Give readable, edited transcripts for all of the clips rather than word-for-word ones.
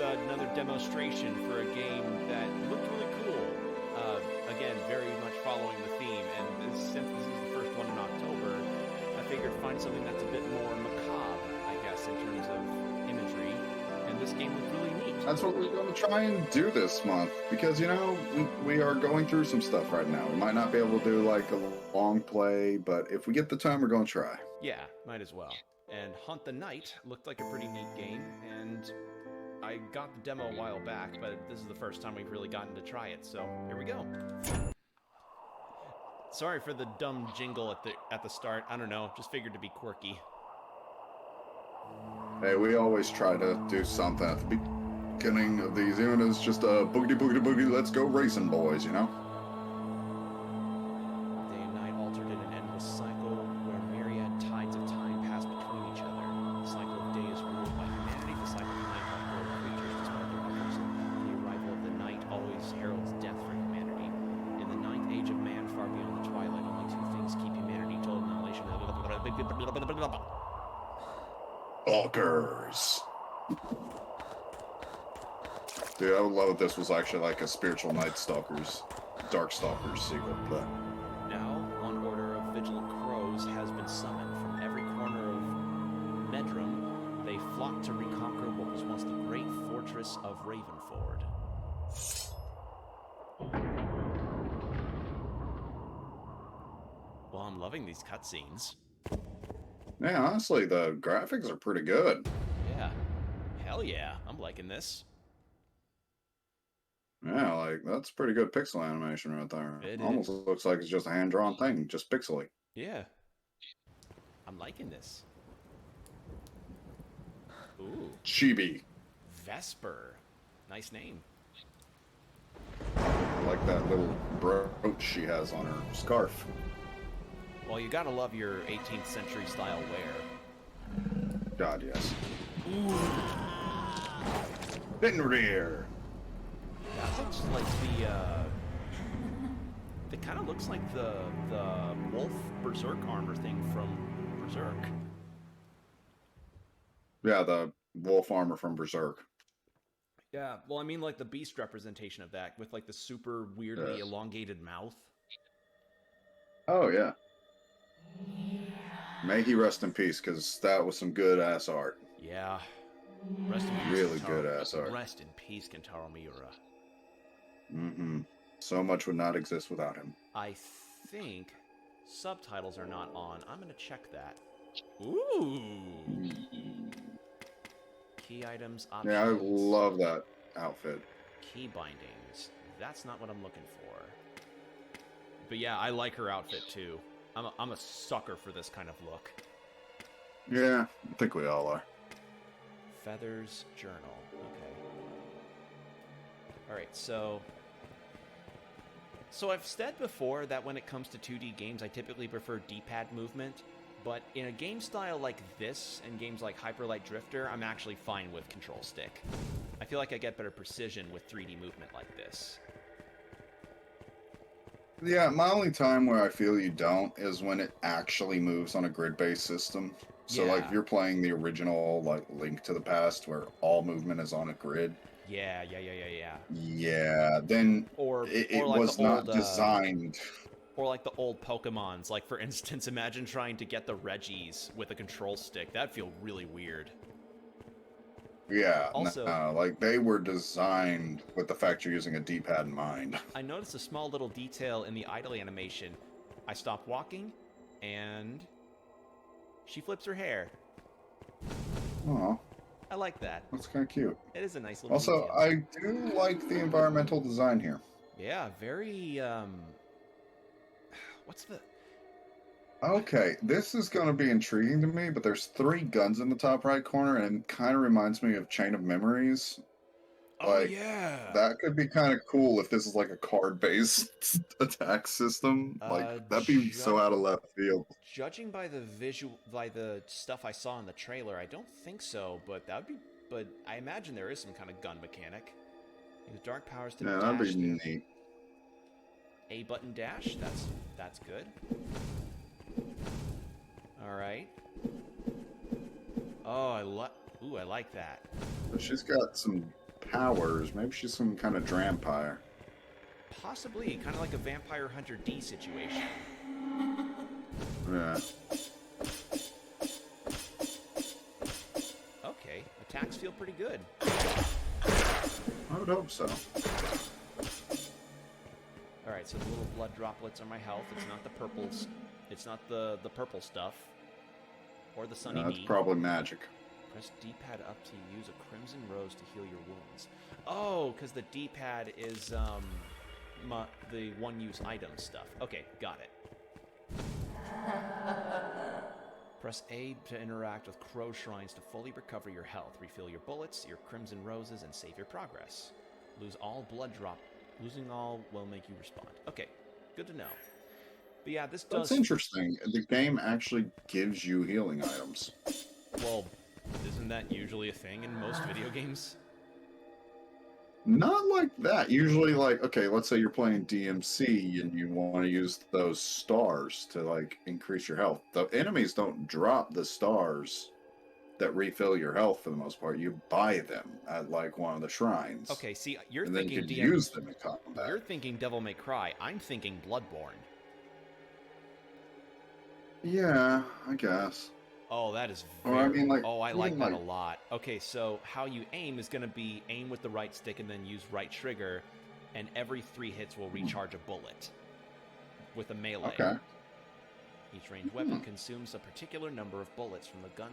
another demonstration for a game that looked really cool. Again, very much following the theme, and since this is the first one in October, I figured find something that's a bit more macabre, I guess, in terms of imagery, and this game looked really neat. That's what we're going to try and do this month, because, you know, we are going through some stuff right now. We might not be able to do, like, a long play, but if we get the time, we're going to try. Yeah, might as well. And Hunt the Night looked like a pretty neat game, and I got the demo a while back, but this is the first time we've really gotten to try it, so here we go. Sorry for the dumb jingle at the start. I don't know, just figured to be quirky. Hey, we always try to do something at the beginning of these, even if it's just a boogity boogity boogie, let's go racing, boys, you know? Day and night altered in an endless cycle where myriad tides of time pass between each other. The cycle of day is ruled by humanity, the cycle of night by mortal creatures despite their efforts. The arrival of the night always heralds death for humanity. In the ninth age of man, far beyond the twilight, only two things keep humanity total annihilation. Walkers. Dude, I would love if this was actually like a spiritual Night Stalkers, Darkstalkers sequel, but... Now, one order of vigilant crows has been summoned from every corner of Medrum. They flock to reconquer what was once the great fortress of Ravenford. Well, I'm loving these cutscenes. Yeah, honestly, the graphics are pretty good. Yeah. Hell yeah, I'm liking this. Yeah, like, that's pretty good pixel animation right there. It almost is. looks like it's just a hand-drawn thing, just pixely. Yeah. I'm liking this. Ooh. Chibi. Vesper. Nice name. I like that little brooch she has on her scarf. Well, you gotta love your 18th century style wear. God, yes. Then rear. That looks like it kind of looks like the wolf berserk armor thing from Berserk. Yeah, the wolf armor from Berserk. Yeah, well, I mean, like the beast representation of that with like the super weirdly elongated mouth. Oh, yeah. May he rest in peace, because that was some good-ass art. Yeah. Rest in peace, really good-ass art. Rest in peace, Kentaro Miura. Mm-hmm. So much would not exist without him. I think subtitles are not on. I'm gonna check that. Ooh. Key items, options. Yeah, I love that outfit. Key bindings. That's not what I'm looking for. But yeah, I like her outfit too. I'm a sucker for this kind of look. Yeah, I think we all are. Feathers journal. Okay. Alright, so I've said before that when it comes to 2D games, I typically prefer D-pad movement, but in a game style like this, and games like Hyper Light Drifter, I'm actually fine with control stick. I feel like I get better precision with 3D movement like this. Yeah, my only time where I feel you don't is when it actually moves on a grid-based system. So, Yeah. like, if you're playing the original, like, Link to the Past, where all movement is on a grid. Yeah. Yeah, then it like was the not old, designed. Or like the old Pokemons. Like, for instance, imagine trying to get the Reggies with a control stick. That'd feel really weird. Yeah, Also, no, like, they were designed with the fact you're using a D-pad in mind. I noticed a small little detail in the idle animation. I stopped walking, and she flips her hair. Oh, I like that. that's kind of cute. It is a nice little Also, detail. I do like the environmental design here. Yeah, very, what's the... Okay, this is going to be intriguing to me, but there's 3 guns in the top right corner, and it kind of reminds me of Chain of Memories. Oh, yeah! That could be kind of cool if this is like a card-based attack system. Like, that'd be so out of left field. Judging by the stuff I saw in the trailer, I don't think so, but but I imagine there is some kind of gun mechanic. Use dark powers to dash. Yeah, that'd be neat. A button dash, that's good. Alright. Oh, I like that. But she's got some powers. Maybe she's some kind of drampire. Possibly, kind of like a Vampire Hunter D situation. Yeah. Okay, attacks feel pretty good. I would hope so. Alright, so the little blood droplets are my health. It's not the purples. It's not the purple stuff. Or the sunny That's D. probably magic. Press D-pad up to use a crimson rose to heal your wounds. Oh, because the D-pad is the one-use item stuff. Okay, got it. Press A to interact with crow shrines to fully recover your health, refill your bullets, your crimson roses, and save your progress. Lose all blood drop. Losing all will make you respond. Okay, good to know. But yeah, this does... That's interesting. The game actually gives you healing items. Well, isn't that usually a thing in most video games? Not like that. Usually, like, okay, let's say you're playing DMC and you want to use those stars to, like, increase your health. The enemies don't drop the stars that refill your health for the most part. You buy them at, like, one of the shrines. Okay, see, you're and thinking then you can use them in combat. You're thinking Devil May Cry. I'm thinking Bloodborne. Yeah, I guess. Oh, that is Or, I mean, like, oh, I like even, that like- a lot. Okay, so how you aim is going to be aim with the right stick and then use right trigger, and every 3 hits will recharge a bullet with a melee. Okay. Each ranged weapon consumes a particular number of bullets from the gun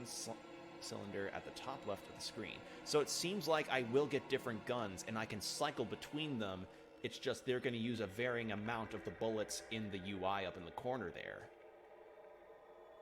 cylinder at the top left of the screen. So it seems like I will get different guns, and I can cycle between them. It's just they're going to use a varying amount of the bullets in the UI up in the corner there.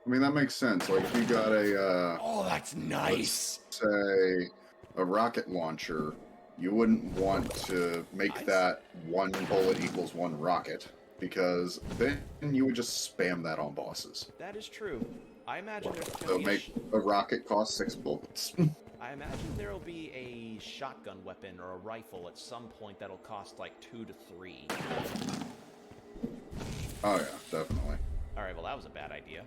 I mean, that makes sense. Like, if you got a, Oh, that's nice! say, a rocket launcher, you wouldn't want to make that 1 bullet equals 1 rocket, because then you would just spam that on bosses. That is true. I imagine there's So gonna be make a rocket cost 6 bullets. I imagine there'll be a shotgun weapon or a rifle at some point that'll cost like 2 to 3. Oh, yeah, definitely. Alright, well that was a bad idea.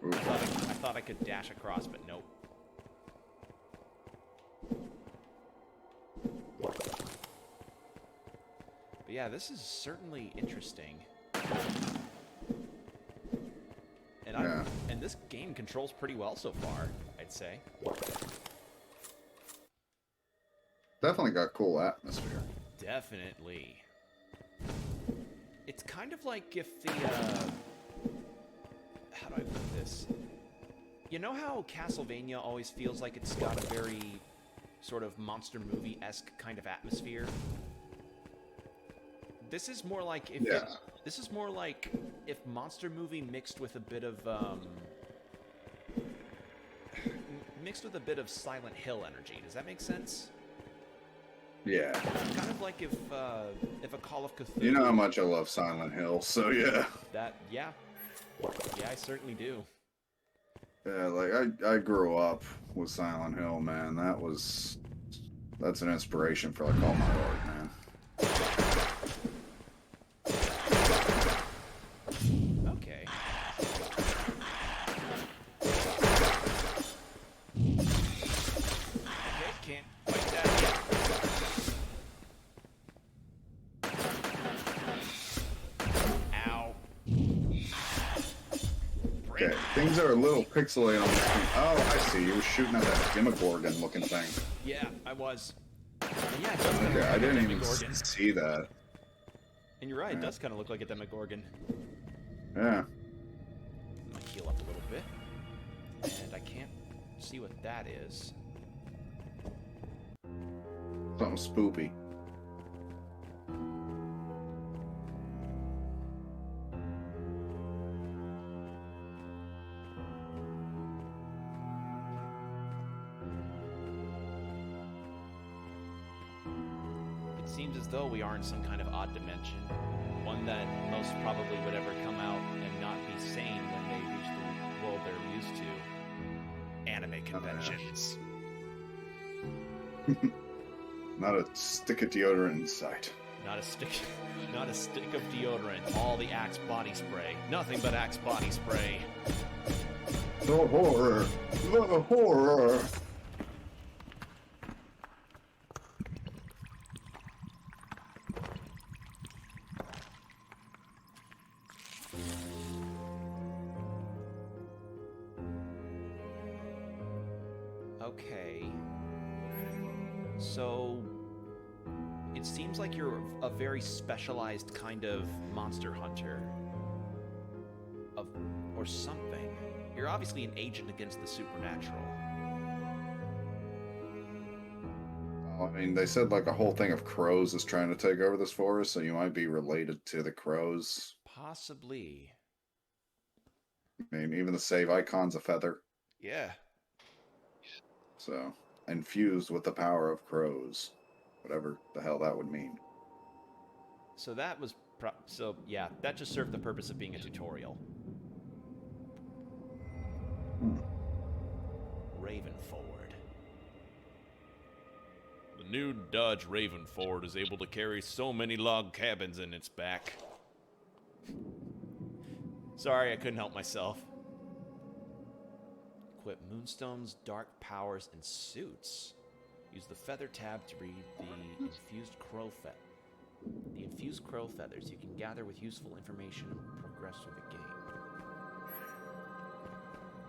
Ooh. I thought I could dash across, but nope. But yeah, this is certainly interesting. And and this game controls pretty well so far, I'd say. Definitely got cool atmosphere. Definitely. It's kind of like if the, how do I put this? You know how Castlevania always feels like it's got a very sort of monster movie-esque kind of atmosphere? This is more like if this is more like if Monster Movie mixed with a bit of Silent Hill energy. Does that make sense? Yeah. Kind of like if a Call of Cthulhu. You know how much I love Silent Hill, so yeah. Yeah, I certainly do. Yeah, like, I grew up with Silent Hill, man. That's an inspiration for, like, all my art, man. Okay. Okay, can't fight that yet. Ow. Okay, things are a little pixelated on the screen. Oh, I see. You were shooting at that Demogorgon-looking thing. Yeah, I was. And yeah, it does kind of Okay, look I like didn't a even Demogorgon. see that. And you're right, it does kind of look like a Demogorgon. Yeah. I'm gonna heal up a little bit. And I can't see what that is. Something spoopy. It seems as though we are in some kind of odd dimension. One that most probably would ever come out and not be sane when they reach the world they're used to. Anime conventions. Not a stick of deodorant in sight. Not a stick of deodorant. All the Axe body spray. Nothing but Axe body spray. The horror! The horror! So, it seems like you're a very specialized kind of monster hunter. Or something. You're obviously an agent against the supernatural. I mean, they said like a whole thing of crows is trying to take over this forest, so you might be related to the crows. Possibly. I mean, even the save icon's a feather. Yeah. So, infused with the power of crows. Whatever the hell that would mean. So that was... so, yeah, that just served the purpose of being a tutorial. Ravenford. The new Dodge Ravenford is able to carry so many log cabins in its back. Sorry, I couldn't help myself. Equip Moonstone's dark powers and suits. Use the feather tab to read the infused crow feathers you can gather with useful information and progress through the game.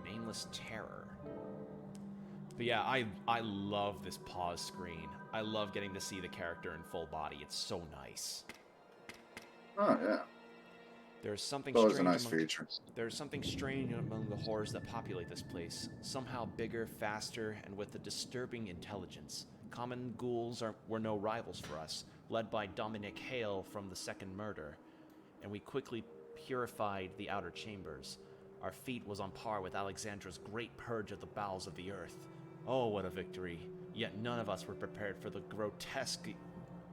Nameless Terror. But yeah, I love this pause screen. I love getting to see the character in full body. It's so nice. Oh, yeah. There's something That was a strange nice feature. There's something strange among the horrors that populate this place. Somehow bigger, faster, and with a disturbing intelligence. Common ghouls were no rivals for us, led by Dominic Hale from the Second Murder, and we quickly purified the outer chambers. Our feat was on par with Alexandra's great purge of the bowels of the earth. Oh, what a victory. Yet none of us were prepared for the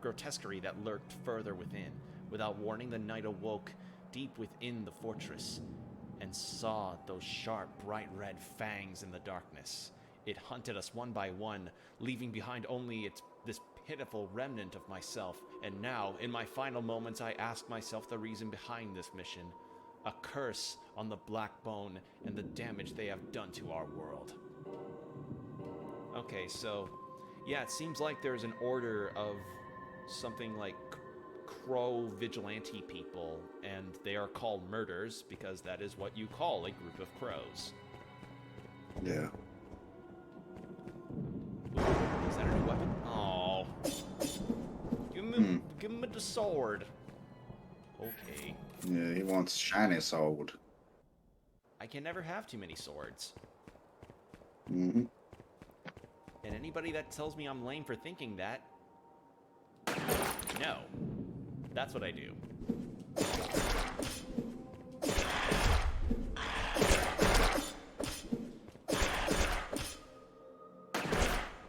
grotesquerie that lurked further within. Without warning, the night awoke deep within the fortress and saw those sharp, bright red fangs in the darkness. It hunted us one by one, leaving behind only this pitiful remnant of myself. And now, in my final moments, I ask myself the reason behind this mission. A curse on the Black Bone and the damage they have done to our world. Okay, so, yeah, it seems like there's an order of something like crow vigilante people, and they are called murders because that is what you call a group of crows. Yeah. Ooh, is that a new weapon? Oh. Give me the sword. Okay. Yeah, he wants shiny sword. I can never have too many swords. Mm-hmm. And anybody that tells me I'm lame for thinking that, no. That's what I do.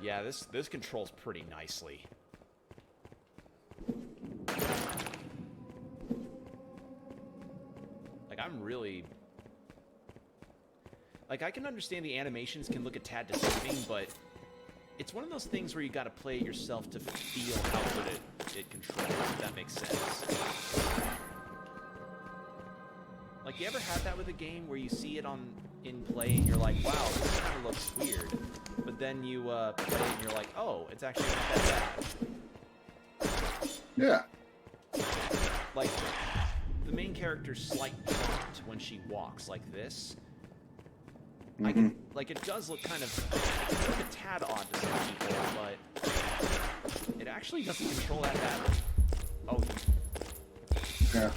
Yeah, this controls pretty nicely. Like, I'm really... Like, I can understand the animations can look a tad deceiving, but it's one of those things where you gotta play it yourself to feel how good it controls, if that makes sense. Like, you ever had that with a game where you see it in play and you're like, wow, this kind of looks weird. But then you play it and you're like, oh, it's actually not that bad. Yeah. Like, the main character's slight jaunt when she walks like this. I can, like, it does look kind of a tad odd to some people, but it actually doesn't control that badly. Oh. Yeah.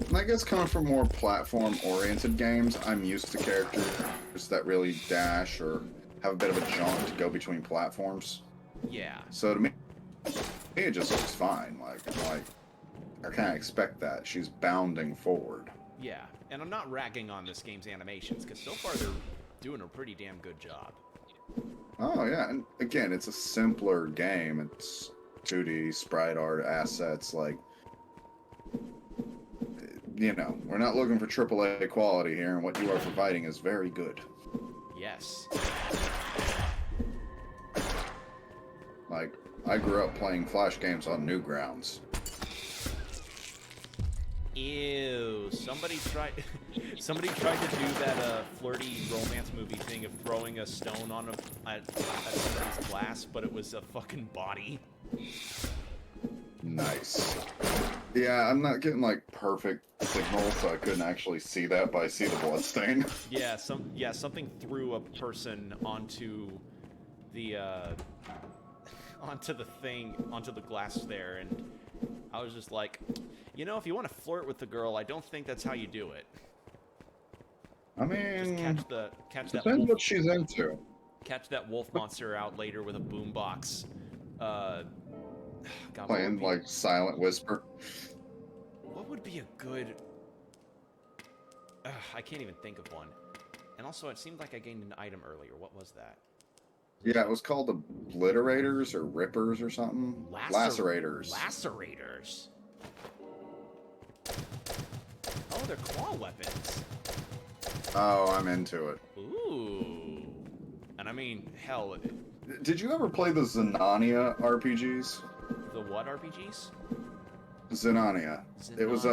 And I guess coming from more platform-oriented games, I'm used to characters that really dash or have a bit of a jaunt to go between platforms. Yeah. So to me, it just looks fine. Like, I can't expect that. She's bounding forward. Yeah, and I'm not ragging on this game's animations, because so far they're doing a pretty damn good job. Oh, yeah. And again, it's a simpler game. It's 2D, sprite art, assets. Like, you know, we're not looking for AAA quality here, and what you are providing is very good. Yes. Like, I grew up playing Flash games on Newgrounds. Ew, somebody tried to do that flirty romance movie thing of throwing a stone on at somebody's glass, but it was a fucking body. Nice. Yeah, I'm not getting like perfect signal, so I couldn't actually see that, but I see the bloodstain. Yeah, something threw a person onto the onto the thing, onto the glass there, and I was just like, you know, if you want to flirt with the girl, I don't think that's how you do it. I Just mean, catch that depends wolf, what she's into. catch that wolf monster out later with a boombox. God, Playing like Silent Whisper. what would be a good? I can't even think of one. And also, it seemed like I gained an item earlier. What was that? Yeah, it was called Obliterators or Rippers or something. Lacerators. Lacerators. Oh, they're claw weapons. Oh, I'm into it. Ooh. And I mean, hell, Did you ever play the Xenania RPGs? the what RPGs? Xenania. It was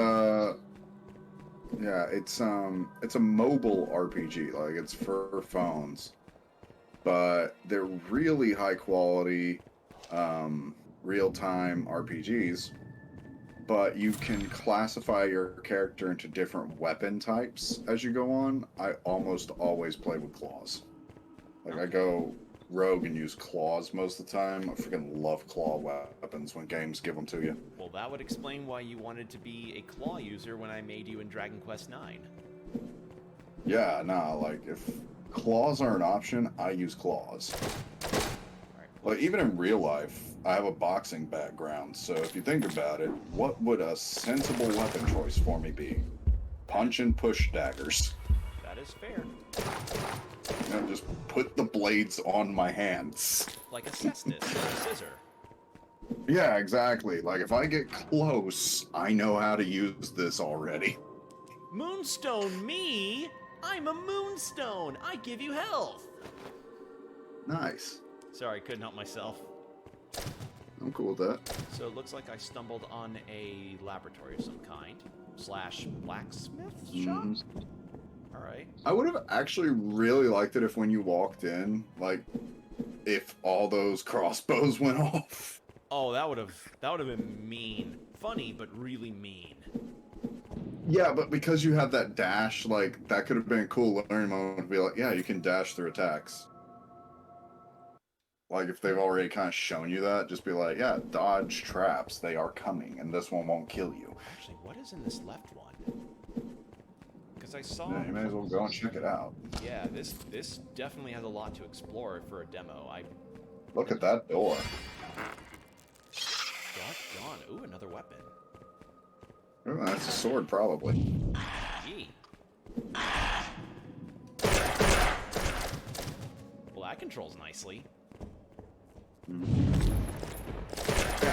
yeah, it's a mobile RPG, like it's for phones. But they're really high quality real-time RPGs. But you can classify your character into different weapon types as you go on. I almost always play with claws. Like I go rogue and use claws most of the time. I freaking love claw weapons when games give them to you. Well, that would explain why you wanted to be a claw user when I made you in Dragon Quest IX. Yeah, nah, like if claws are an option, I use claws. Alright, Like even in real life, I have a boxing background, so if you think about it, what would a sensible weapon choice for me be? Punch and push daggers. that is fair. You know, just put the blades on my hands. Like a cestus or a scissor. Yeah, exactly. Like if I get close, I know how to use this already. Moonstone me? I'm a moonstone. I give you health. Nice. Sorry, couldn't help myself. I'm cool with that. So it looks like I stumbled on a laboratory of some kind. / blacksmith shop? Mhm. Alright. I would have actually really liked it if when you walked in, like, if all those crossbows went off. Oh, that would have been mean. Funny, but really mean. Yeah, but because you have that dash, like, that could have been a cool learning moment to be like, yeah, you can dash through attacks. Like, if they've already kind of shown you that, just be like, yeah, dodge traps, they are coming, and this one won't kill you. Actually, what is in this left one? Because I saw... Yeah, you may as well go and check it out. Yeah, this definitely has a lot to explore for a demo. Look at that door. Doggone. Ooh, another weapon. Ooh, that's a sword, probably. Yee. Well, that controls nicely. Yeah,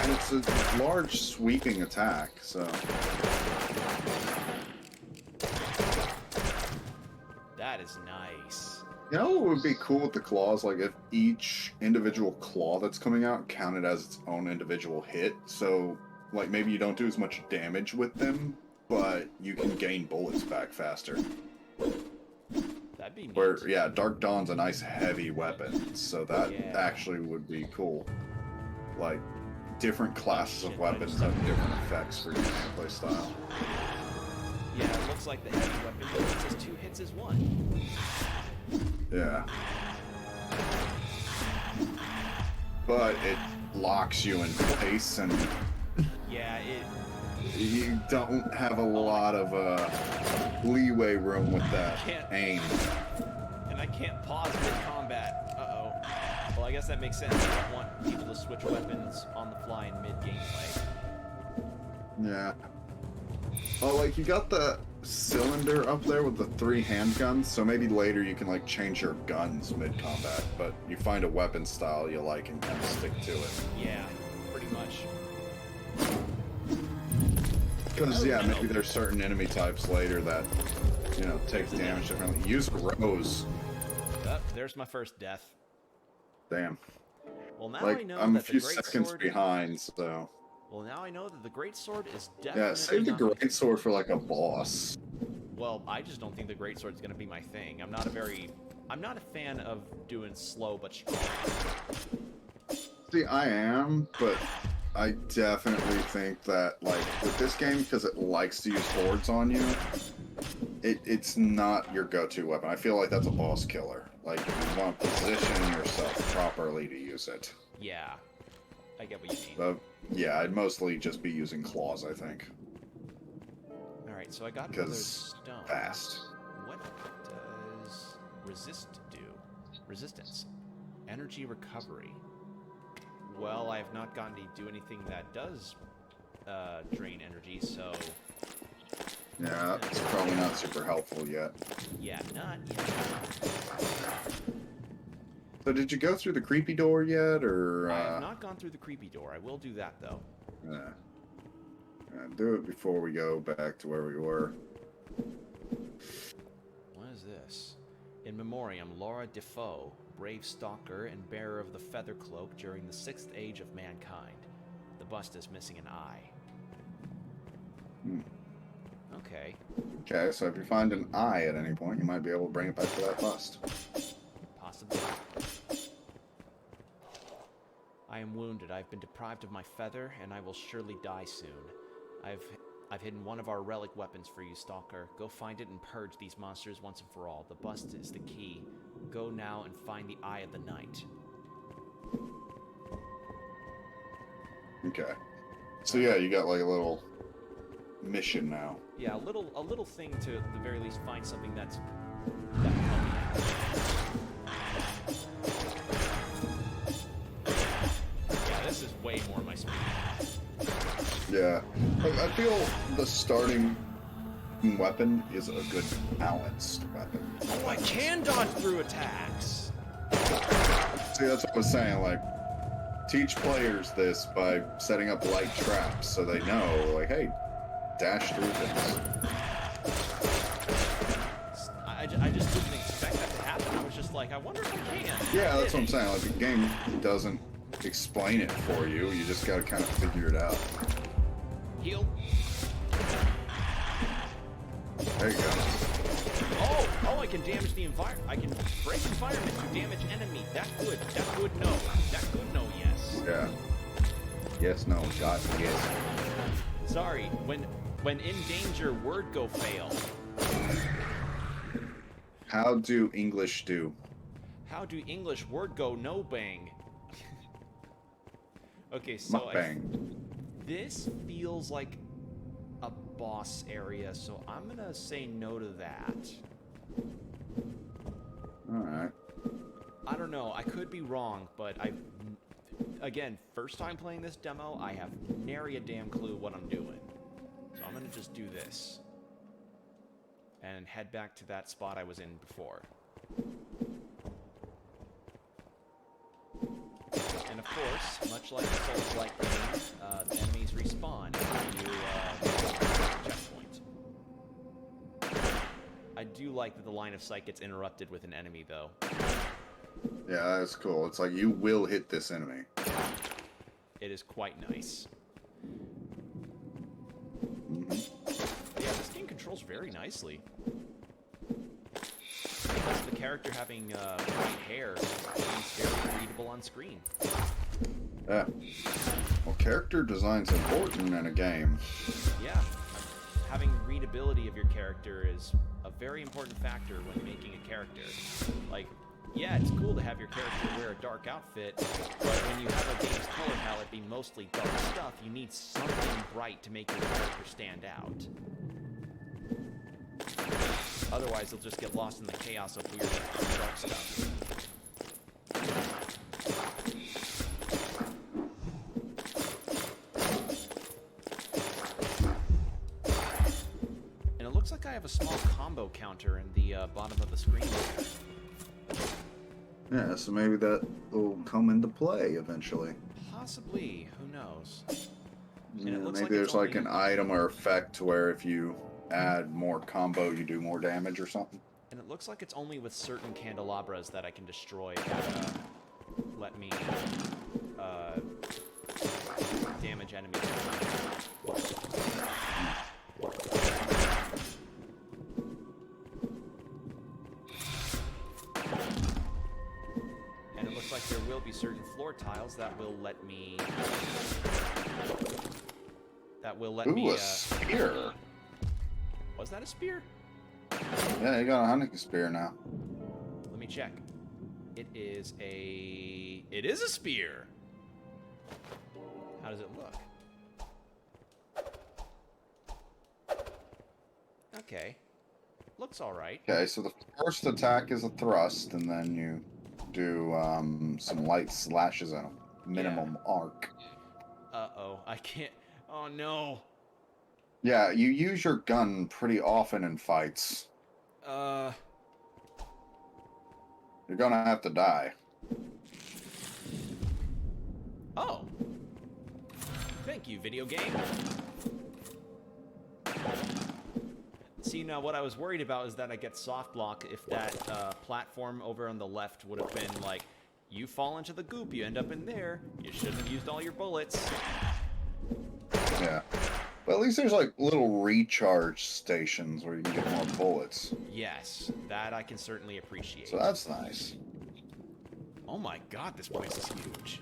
and it's a large sweeping attack, so... That is nice. You know what would be cool with the claws? Like, if each individual claw that's coming out counted as its own individual hit, so, like, maybe you don't do as much damage with them, but you can gain bullets back faster. That'd be neat. Where, yeah, Dark Dawn's a nice heavy weapon, so that Yeah. actually would be cool. Like, different classes of Shit, weapons have different effects for your gameplay style. Yeah, it looks like the heavy weapon hits as 2 hits as 1. Yeah. But it locks you in place, and Yeah, you don't have a lot of leeway room with that Can't- aim. and I can't pause mid-combat. Uh-oh. Well, I guess that makes sense. I don't want people to switch weapons on the fly in mid-gameplay. Yeah. Oh, like you got the cylinder up there with the 3 handguns, so maybe later you can like change your guns mid-combat, but you find a weapon style you like and kind of stick to it. Yeah, pretty much. Because, yeah, no. maybe there's certain enemy types later that, you know, takes damage differently. Use Rose. Oh, there's my first death. Damn. Well, now I Like, know I'm a that few the great seconds sword... behind, so... Well, now I know that the great sword is definitely Yeah, save the not... great sword for, like, a boss. Well, I just don't think the great sword's gonna be my thing. I'm not a fan of doing slow but strong. See, I am, but I definitely think that, like, with this game, because it likes to use hordes on you, it's not your go-to weapon. I feel like that's a boss killer. Like, you want to position yourself properly to use it. Yeah. I get what you mean. But yeah, I'd mostly just be using claws, I think. Alright, so I got another Because stone. fast. What does resist do? Resistance. Energy recovery. Well, I have not gotten to do anything that does drain energy, so... Yeah, it's probably not super helpful yet. Yeah, not yet. So did you go through the creepy door yet, or... I have not gone through the creepy door. I will do that, though. Yeah. Do it before we go back to where we were. What is this? In memoriam, Laura Defoe, brave stalker and bearer of the feather cloak during the 6th age of mankind. The bust is missing an eye. Hmm. Okay. Okay, so if you find an eye at any point, you might be able to bring it back to that bust. Possibly. I am wounded. I've been deprived of my feather, and I will surely die soon. I've hidden one of our relic weapons for you, Stalker. Go find it and purge these monsters once and for all. The bust is the key. Go now and find the Eye of the Night. Okay. So yeah, you got like a little mission now. Yeah, a little thing to at the very least find something that will help me out. Yeah, this is way more my speed. Yeah. I feel the starting weapon is a good balanced weapon. Oh, I can dodge through attacks! See, that's what I was saying, like, teach players this by setting up light traps so they know, like, hey, dash through things. I just didn't expect that to happen. I was just like, I wonder if I can. Yeah, that's what I'm saying, like, the game doesn't explain it for you, you just gotta kind of figure it out. Heal. There you go. Oh, I can damage the environment. I can break environment to damage enemy. That's good. That's good, no. That's good, no, yes. Yeah. Yes, no, God, yes. Sorry, when in danger, word go fail. How do English do? How do English word go no bang? Okay, so Mukbang. this feels like a boss area, so I'm gonna say no to that. Alright. I don't know, I could be wrong, but again, first time playing this demo, I have nary a damn clue what I'm doing. So I'm gonna just do this. And head back to that spot I was in before. And of course, much like the Souls-like game, the enemies respawn when you checkpoint. I do like that the line of sight gets interrupted with an enemy, though. Yeah, that's cool. It's like you will hit this enemy. It is quite nice. Mm-hmm. Yeah, this game controls very nicely. Plus, the character having white hair is very readable on screen. Yeah. Well, character design's important in a game. Yeah, having readability of your character is a very important factor when making a character. Like, yeah, it's cool to have your character wear a dark outfit, but when you have a game's color palette be mostly dark stuff, you need something bright to make your character stand out. Otherwise, you'll just get lost in the chaos of weird dark stuff. And it looks like I have a small combo counter in the bottom of the screen there. Yeah, so maybe that will come into play eventually. Possibly. Who knows? Yeah, it looks maybe like there's it's like only- an item or effect to where if you add more combo, you do more damage or something. And it looks like it's only with certain candelabras that I can destroy that let me damage enemies. And it looks like there will be certain floor tiles that will let me... Ooh, a spear. Was that a spear? Yeah, you got a hunting spear now. Let me check. It is a spear. How does it look? Okay. Looks alright. Okay, so the first attack is a thrust, and then you do some light slashes and a minimum arc. Uh-oh. I can't... Oh, no. Yeah, you use your gun pretty often in fights. Uh... You're gonna have to die. Oh. Thank you, video game. See, now what I was worried about is that I get soft lock if that platform over on the left would have been like, you fall into the goop, you end up in there, you shouldn't have used all your bullets. Yeah. But at least there's like little recharge stations where you can get more bullets. Yes, that I can certainly appreciate. So that's nice. Oh my god, this place is huge.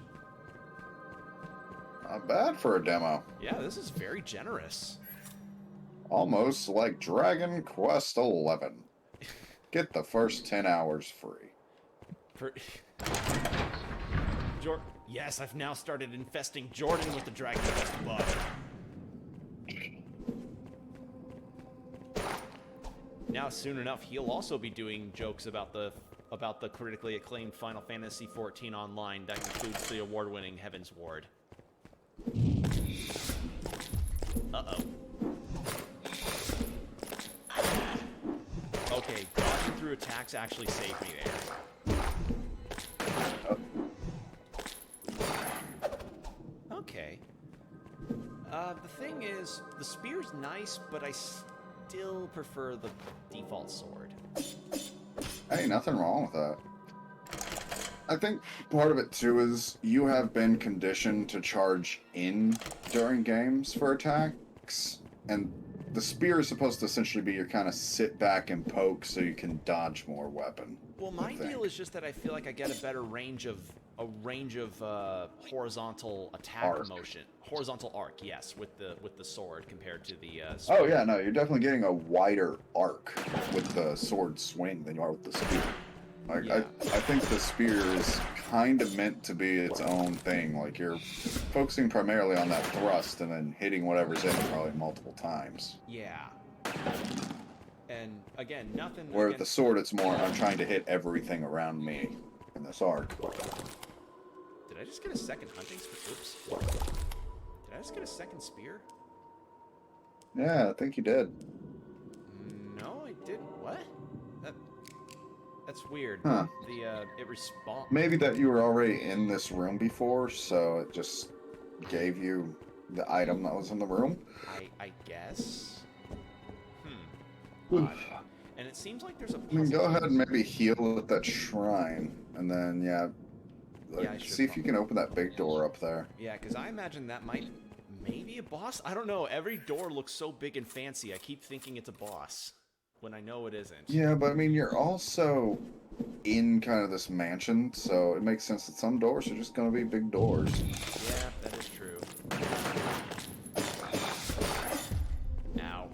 Not bad for a demo. Yeah, this is very generous. Almost like Dragon Quest XI. Get the first 10 hours free. Yes, I've now started infesting Jordan with the Dragon Quest bug. Now, soon enough, he'll also be doing jokes about the critically acclaimed Final Fantasy XIV Online that includes the award-winning Heaven's Ward. Uh-oh. Okay, dodging through attacks actually saved me there. Okay. The thing is, the spear's nice, but I still prefer the default sword. Hey, nothing wrong with that. I think part of it too is you have been conditioned to charge in during games for attacks, and the spear is supposed to essentially be your kind of sit back and poke so you can dodge more weapon. Well, my deal is just that I feel like I get a better range of horizontal attack motion, horizontal arc, yes, with the sword compared to the. Spear. Oh yeah, no, you're definitely getting a wider arc with the sword swing than you are with the spear. Like Yeah. I think the spear is kind of meant to be its own thing. Like you're focusing primarily on that thrust and then hitting whatever's in it probably multiple times. Yeah. And again, nothing. Where with the sword, it's more I'm trying to hit everything around me in this arc. Did I just get a second hunting spear? Oops. Did I just get a second spear? Yeah, I think you did. No, I didn't. What? That's weird. Huh. It respawned. Maybe that you were already in this room before, so it just gave you the item that was in the room. I guess. Odd. And it seems like there's a puzzle. I mean, go ahead and maybe heal at that shrine, and then I should see if you can open that big door up there. Yeah, because I imagine that maybe a boss. I don't know. Every door looks so big and fancy. I keep thinking it's a boss when I know it isn't. Yeah, but I mean, you're also in kind of this mansion, so it makes sense that some doors are just going to be big doors. Yeah, that is true. Ow.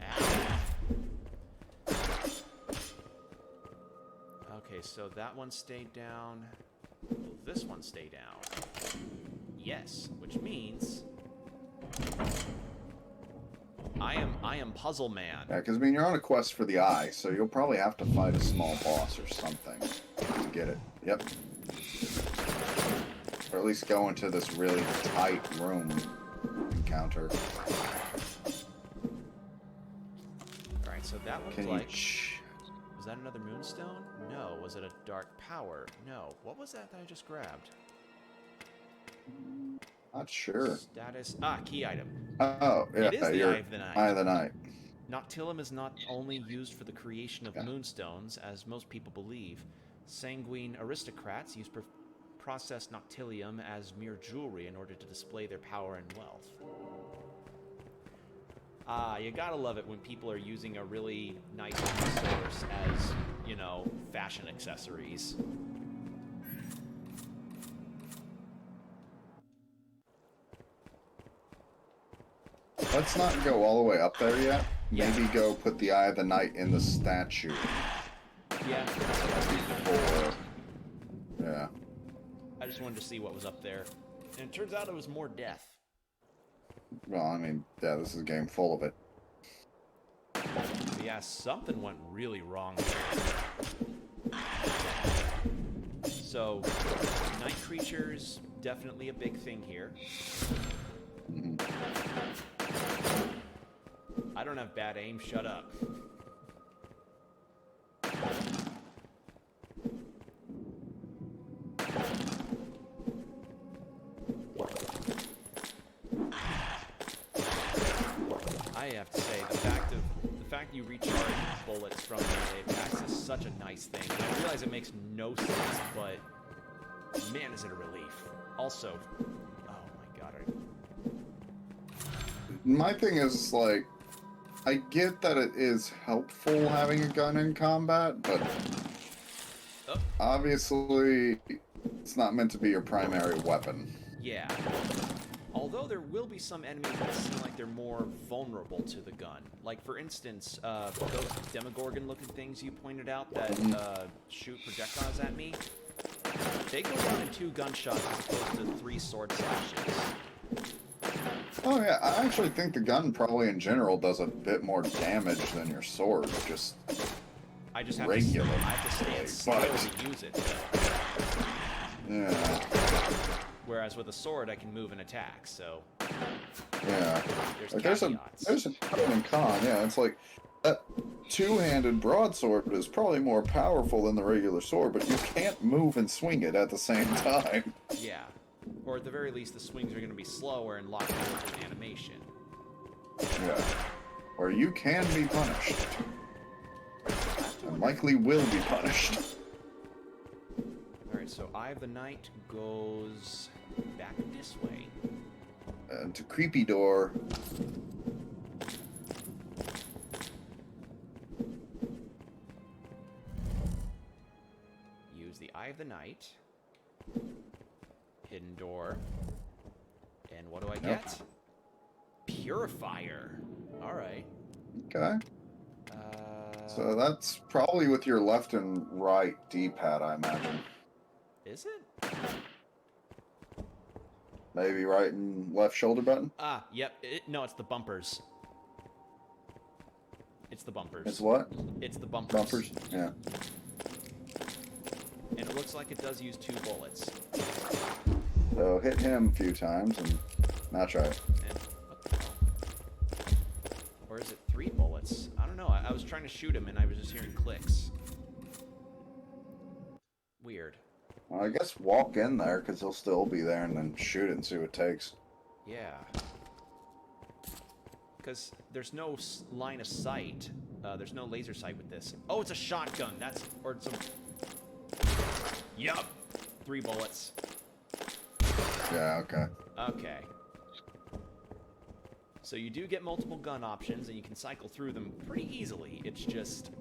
Ow. Okay, so that one stayed down. Will this one stay down? Yes, which means I am Puzzle Man. Yeah, because I mean, you're on a quest for the eye, so you'll probably have to fight a small boss or something to get it. Yep. Or at least go into this really tight room encounter. Alright, so that one's Can you... like... Was that another moonstone? No. Was it a dark power? No. What was that I just grabbed? Not sure. Status... key item. Oh, yeah. It is the Eye of the Night. Eye of the Night. Noctillum is not only used for the creation of moonstones, as most people believe. Sanguine aristocrats use processed Noctillium as mere jewelry in order to display their power and wealth. You gotta love it when people are using a really nice resource as, you know, fashion accessories. Let's not go all the way up there yet. Yeah. Maybe go put the Eye of the Night in the statue. Yeah. Before. Yeah. I just wanted to see what was up there. And it turns out it was more death. Well, I mean, yeah, this is a game full of it. But yeah, something went really wrong here. So, night creatures, definitely a big thing here. I don't have bad aim, shut up. I have to say, the fact you recharge bullets from melee attacks is such a nice thing. I realize it makes no sense, but man, is it a relief. Also, oh my god. My thing is, like, I get that it is helpful having a gun in combat, but obviously it's not meant to be your primary weapon. Yeah. Although there will be some enemies that seem like they're more vulnerable to the gun. Like, for instance, those Demogorgon-looking things you pointed out that shoot projectiles at me, they go down in 2 gunshots as opposed to 3 sword slashes. Oh yeah, I actually think the gun probably in general does a bit more damage than your sword, just I just have regular. I have to stand still to use it. Yeah. Whereas with a sword, I can move and attack, so... Yeah. There's a pro and con, yeah. It's like, that two-handed broadsword is probably more powerful than the regular sword, but you can't move and swing it at the same time. Yeah. Or at the very least, the swings are going to be slower and locked into an animation. Yeah. Or you can be punished. And likely will be punished. Alright, so Eye of the Night goes back this way. And to Creepy Door. Use the Eye of the Night. Hidden Door. And what do I get? Purifier. Alright. Okay. So that's probably with your left and right D-pad, I imagine. Is it? Maybe right and left shoulder button? Ah, yep. No, it's the bumpers. It's the bumpers. It's what? It's the bumpers. Bumpers? Yeah. And it looks like it does use 2 bullets. So hit him a few times and now try it. And what the hell? Or is it 3 bullets? I don't know. I was trying to shoot him and I was just hearing clicks. Weird. Well, I guess walk in there because he'll still be there and then shoot it and see what it takes. Yeah. Because there's no line of sight. There's no laser sight with this. Oh, it's a shotgun. That's... Or some... Yup. 3 bullets. Yeah, okay. Okay. So you do get multiple gun options, and you can cycle through them pretty easily. It's just...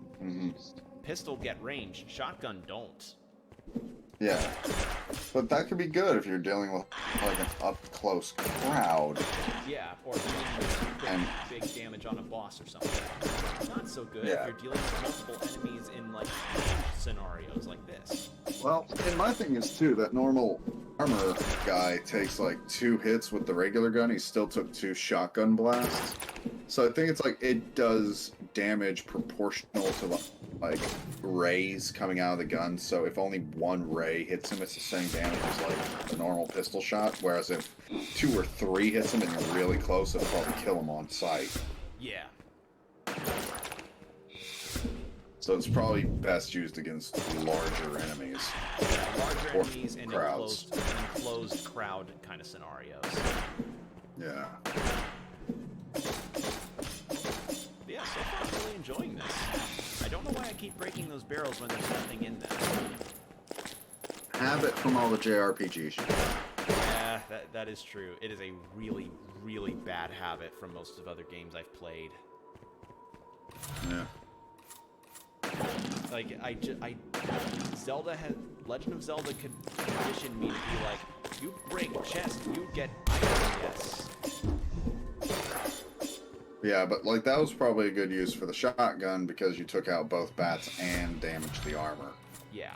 Pistol get range. Shotgun don't. Yeah. But that could be good if you're dealing with, like, an up-close crowd. Yeah, or if you're doing big damage on a boss or something. Not so good if you're dealing with multiple enemies in, like, scenarios like this. Well, and my thing is, too, that normal armor guy takes, like, 2 hits with the regular gun. He still took 2 shotgun blasts. So I think it's, like, it does damage proportional to, like, rays coming out of the gun. So if only 1 ray hits him, it's the same damage as, like, a normal pistol shot. Whereas if 2 or 3 hits him and you're really close, it'll probably kill him on sight. Yeah. So it's probably best used against larger enemies. Yeah, larger Or enemies and crowds. enclosed crowd kind of scenarios. Yeah. But yeah, so far I'm really enjoying this. I don't know why I keep breaking those barrels when there's nothing in them. Habit from all the JRPGs. Yeah, that is true. It is a really, really bad habit from most of other games I've played. Yeah. Like, Legend of Zelda could condition me to be like, you break chest, you get item, yes. Yeah, but like that was probably a good use for the shotgun because you took out both bats and damaged the armor. Yeah.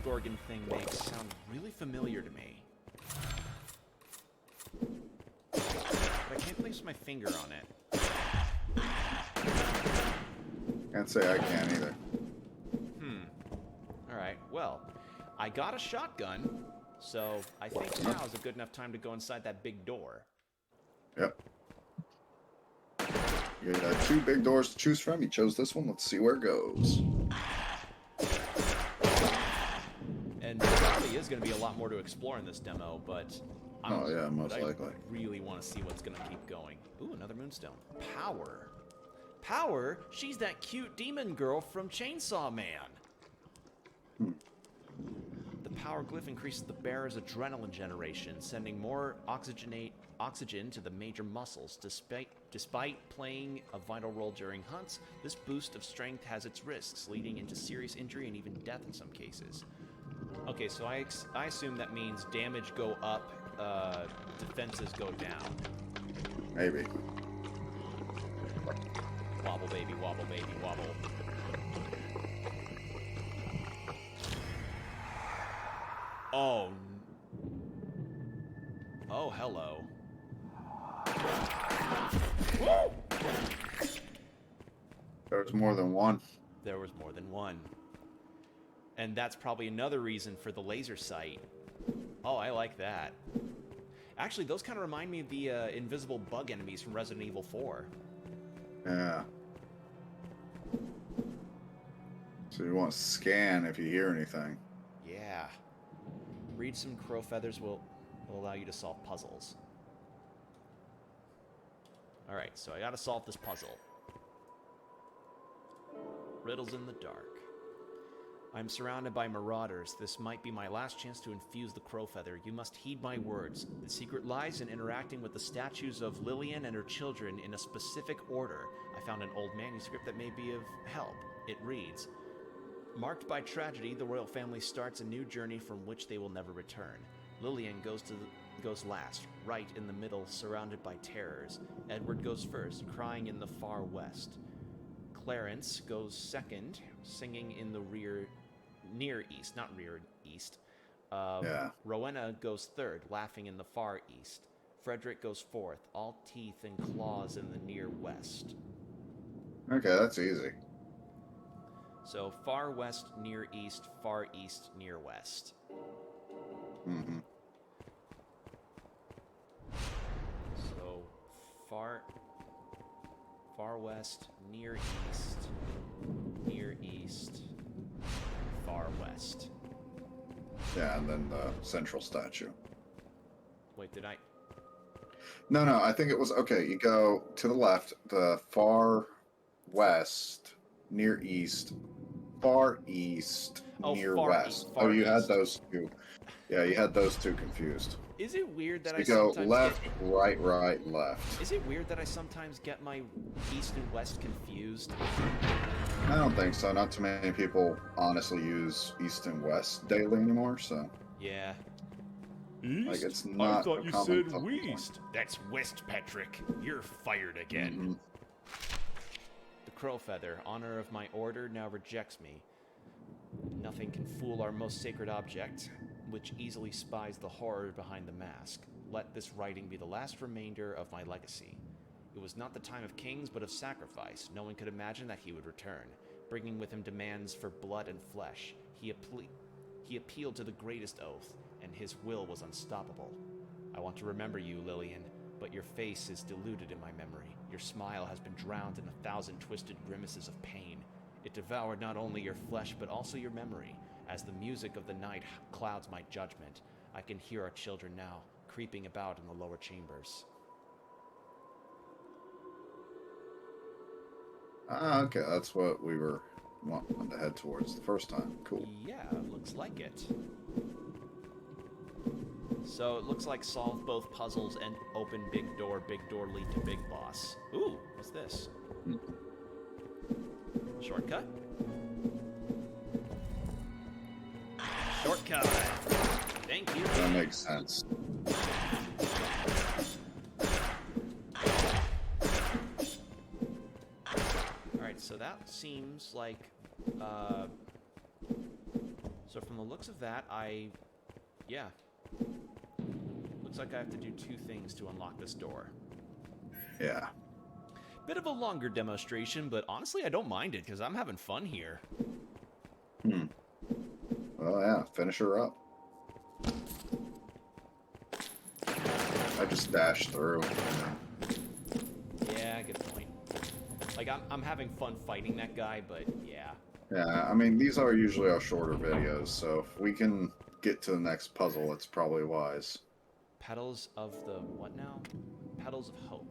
Demogorgon thing makes sound really familiar to me. But I can't place my finger on it. Can't say I can either. Alright, well, I got a shotgun, so I think now is a good enough time to go inside that big door. Yep. You got 2 big doors to choose from. You chose this one. Let's see where it goes. And there probably is going to be a lot more to explore in this demo, but Oh, yeah, most I likely. really want to see what's going to keep going. Ooh, another moonstone. Power. Power? She's that cute demon girl from Chainsaw Man. The power glyph increases the bearer's adrenaline generation, sending more oxygen to the major muscles. Despite playing a vital role during hunts, this boost of strength has its risks, leading into serious injury and even death in some cases. Okay, so I assume that means damage go up, defenses go down. Maybe. Wobble, baby, wobble, baby, wobble. Oh. Oh, hello. Woo! There's more than one. There was more than one. And that's probably another reason for the laser sight. Oh, I like that. Actually, those kind of remind me of the invisible bug enemies from Resident Evil 4. Yeah. So you want to scan if you hear anything. Yeah. Read some crow feathers will allow you to solve puzzles. Alright, so I gotta solve this puzzle. Riddles in the dark. I'm surrounded by marauders. This might be my last chance to infuse the crow feather. You must heed my words. The secret lies in interacting with the statues of Lillian and her children in a specific order. I found an old manuscript that may be of help. It reads, marked by tragedy, the royal family starts a new journey from which they will never return. Lillian goes last, right in the middle, surrounded by terrors. Edward goes first, crying in the far west. Clarence goes second, singing in the near east, not rear east. Yeah. Rowena goes third, laughing in the far east. Frederick goes fourth, all teeth and claws in the near west. Okay, that's easy. So far west, near east, near west. Mm-hmm. So far west, near east, far west. Yeah, and then the central statue. Wait, did I? No, I think it was, okay, you go to the left, the far west, near east, far east, near far west. east, far You had east. those two. Yeah, you had those two confused. Is it weird that So I you go sometimes left, get... right, left. Is it weird that I sometimes get my east and west confused? I don't think so. Not too many people honestly use east and west daily anymore, so Yeah. East? like it's not. I thought a you common said talking point. west. That's west, Patrick. You're fired again. Mhm. The crow feather, honor of my order, now rejects me. Nothing can fool our most sacred object, which easily spies the horror behind the mask. Let this writing be the last remainder of my legacy. It was not the time of kings, but of sacrifice. No one could imagine that he would return, bringing with him demands for blood and flesh. He appealed to the greatest oath, and his will was unstoppable. I want to remember you, Lillian, but your face is diluted in my memory. Your smile has been drowned in 1,000 twisted grimaces of pain. It devoured not only your flesh, but also your memory. As the music of the night clouds my judgment, I can hear our children now, creeping about in the lower chambers. Ah, okay, that's what we were wanting to head towards the first time. Cool. Yeah, looks like it. So it looks like solve both puzzles and open big door lead to big boss. Ooh, what's this? Shortcut? Shortcut! Thank you. That makes sense. Alright, so that seems like So from the looks of that, yeah. Looks like I have to do 2 things to unlock this door. Yeah. Bit of a longer demonstration, but honestly, I don't mind it because I'm having fun here. Well, yeah, finish her up. I just dashed through. Yeah, good point. Like, I'm having fun fighting that guy, but yeah. Yeah, I mean, these are usually our shorter videos, so if we can get to the next puzzle, it's probably wise. Petals of the what now? Petals of Hope.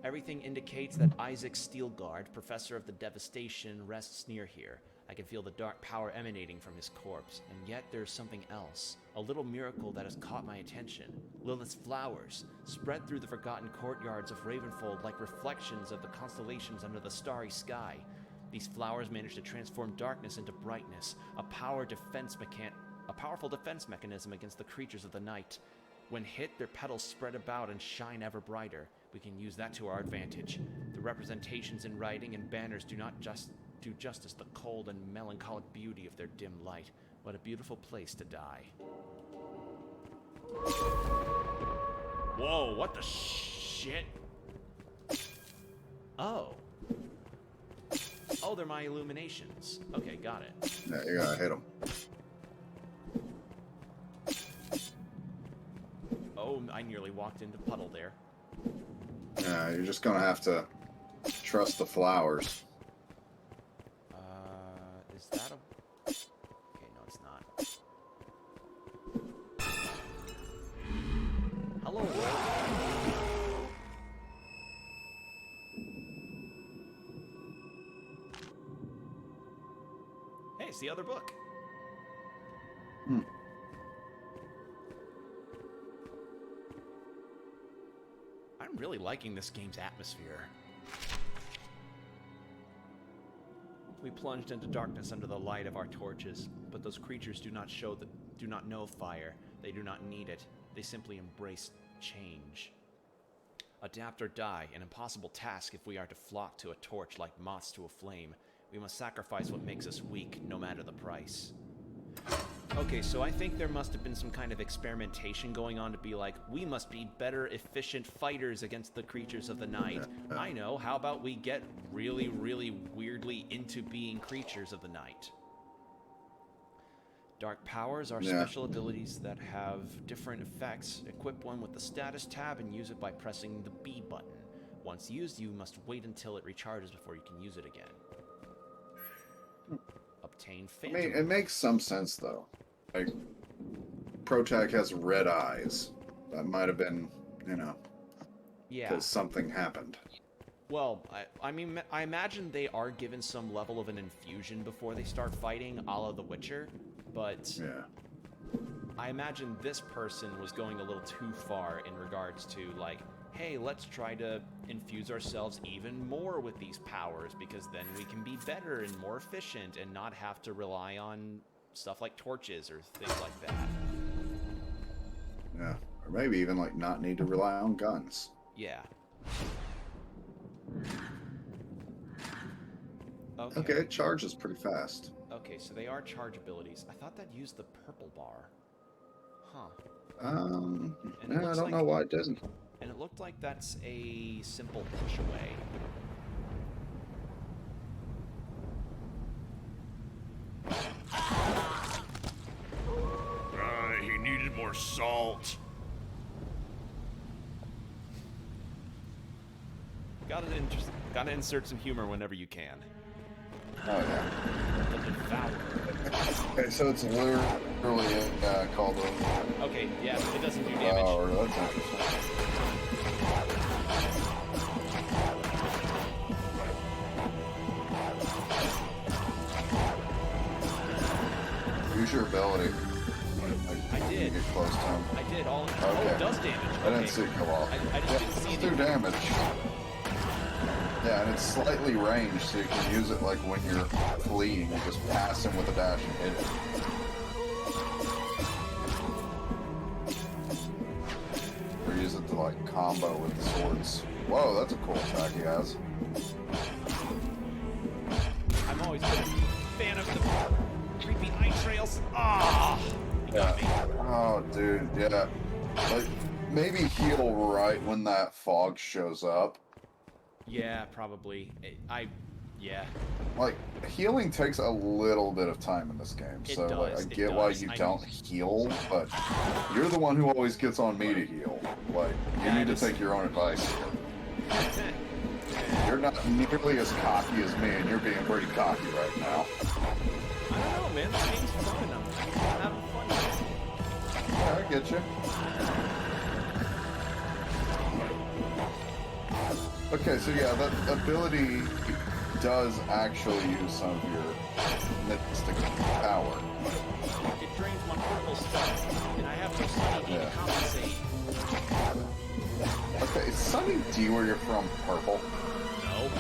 Everything indicates that Isaac Steelguard, professor of the Devastation, rests near here. I can feel the dark power emanating from his corpse, and yet there's something else. A little miracle that has caught my attention. Lilith's flowers, spread through the forgotten courtyards of Ravenfold like reflections of the constellations under the starry sky. These flowers manage to transform darkness into brightness, a powerful defense mechanism against the creatures of the night. When hit, their petals spread about and shine ever brighter. We can use that to our advantage. The representations in writing and banners do not just do justice the cold and melancholic beauty of their dim light. What a beautiful place to die. Whoa, what the shit? Oh. Oh, they're my illuminations. Okay, got it. Yeah, you gotta hit them. Oh, I nearly walked into puddle there. Yeah, you're just gonna have to trust the flowers. Is that a... Okay, no, it's not. Hello, world. Hey, it's the other book. I'm really liking this game's atmosphere. We plunged into darkness under the light of our torches, but those creatures do not know fire. They do not need it. They simply embrace change. Adapt or die, an impossible task if we are to flock to a torch like moths to a flame. We must sacrifice what makes us weak, no matter the price. Okay, so I think there must have been some kind of experimentation going on to be like, we must be better, efficient fighters against the creatures of the night. I know, how about we get really, really weirdly into being creatures of the night? Dark powers are special abilities that have different effects. Equip one with the status tab and use it by pressing the B button. Once used, you must wait until it recharges before you can use it again. Obtain phantom. I mean, it makes some sense, though. Like, Protag has red eyes. That might have been, you know, because something happened. Well, I mean, I imagine they are given some level of an infusion before they start fighting, a la The Witcher, but I imagine this person was going a little too far in regards to, like, hey, let's try to infuse ourselves even more with these powers, because then we can be better and more efficient and not have to rely on stuff like torches or things like that. Yeah, or maybe even, like, not need to rely on guns. Yeah. Okay, it charges pretty fast. Okay, so they are charge abilities. I thought that used the purple bar. Huh. Yeah, I don't know why it doesn't. And it looked like that's a simple push away. He needed more Gotta insert some humor whenever you can. Oh, yeah. The Devourer. Okay, so it's literally called a... Okay, yeah, it doesn't do damage. Oh, that's interesting. Use your ability. I did. Get close to him. I did. Oh, Okay. it does damage. I didn't see it come off. I just didn't see Let's it. do damage. Yeah, and it's slightly ranged, so you can use it like when you're fleeing. You just pass him with a dash and hit it. Or use it to like combo with the swords. Whoa, that's a cool attack he has. I'm always been a fan of the creepy eye trails. Ah, you got me. Oh, dude, yeah. Like, maybe heal right when that fog shows up. Yeah, probably. Yeah. Like, healing takes a little bit of time in this game, It so like, does, I it get why does. you don't heal, but you're the one who always gets on me to heal. Like, you need to take your own advice here. You're not nearly as cocky as me, and you're being pretty cocky right now. I don't know, man. This game's fun. I'm having fun with it. Yeah, I get you. Okay, so yeah, that ability does actually use some of your mystic power. It drains my purple stuff, and I have no Sunny D to compensate. Okay, is Sunny D where you're from purple? No.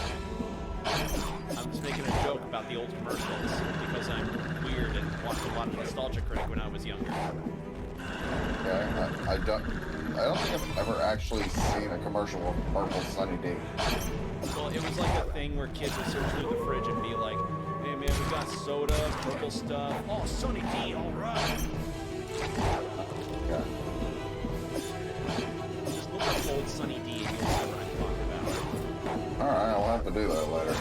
I'm just making a joke about the old commercials because I'm weird and watched a lot of Nostalgia Critic when I was younger. Okay, I don't think I've ever actually seen a commercial of purple Sunny D. Well, it was like a thing where kids would search through the fridge and be like, hey man, we got soda, purple stuff. Oh, Sunny D, alright. Okay. Just look up old Sunny D and you'll see what I'm talking about. Alright, I'll have to do that later.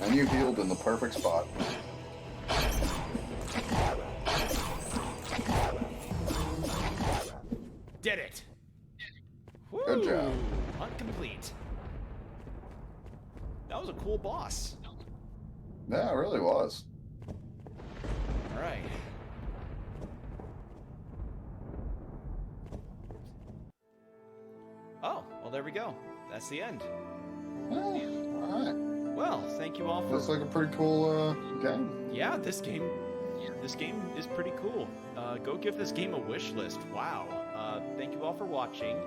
And you healed in the perfect spot. Did it! Good job. Woo! Hunt complete. That was a cool boss. Yeah, it really was. Alright. Oh, well there we go. That's the end. Alright. Well, thank you all for... Looks like a pretty cool game. Yeah, this game is pretty cool. Go give this game a wish list. Wow. Thank you all for watching.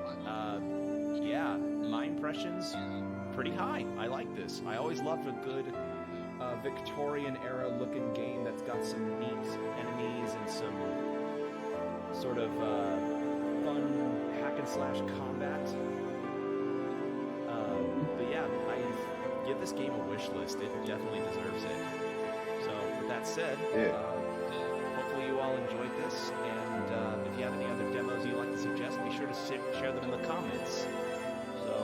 Yeah, my impressions pretty high. I like this. I always love a good Victorian era looking game that's got some neat enemies and some sort of fun hack and slash combat. But yeah, I give this game a wish list. It definitely deserves it. So with that said, hopefully you all enjoyed this, and if you have any other demos you'd like to suggest, be sure to share them in the comments. So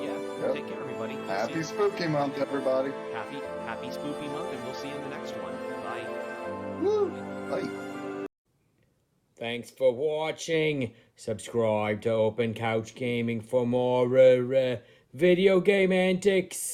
yeah, take care everybody. Happy Spooky Month, everybody. Happy Spooky Month, and we'll see you in the next one. Bye. Woo! Bye. Thanks for watching. Subscribe to Open Couch Gaming for more video game antics.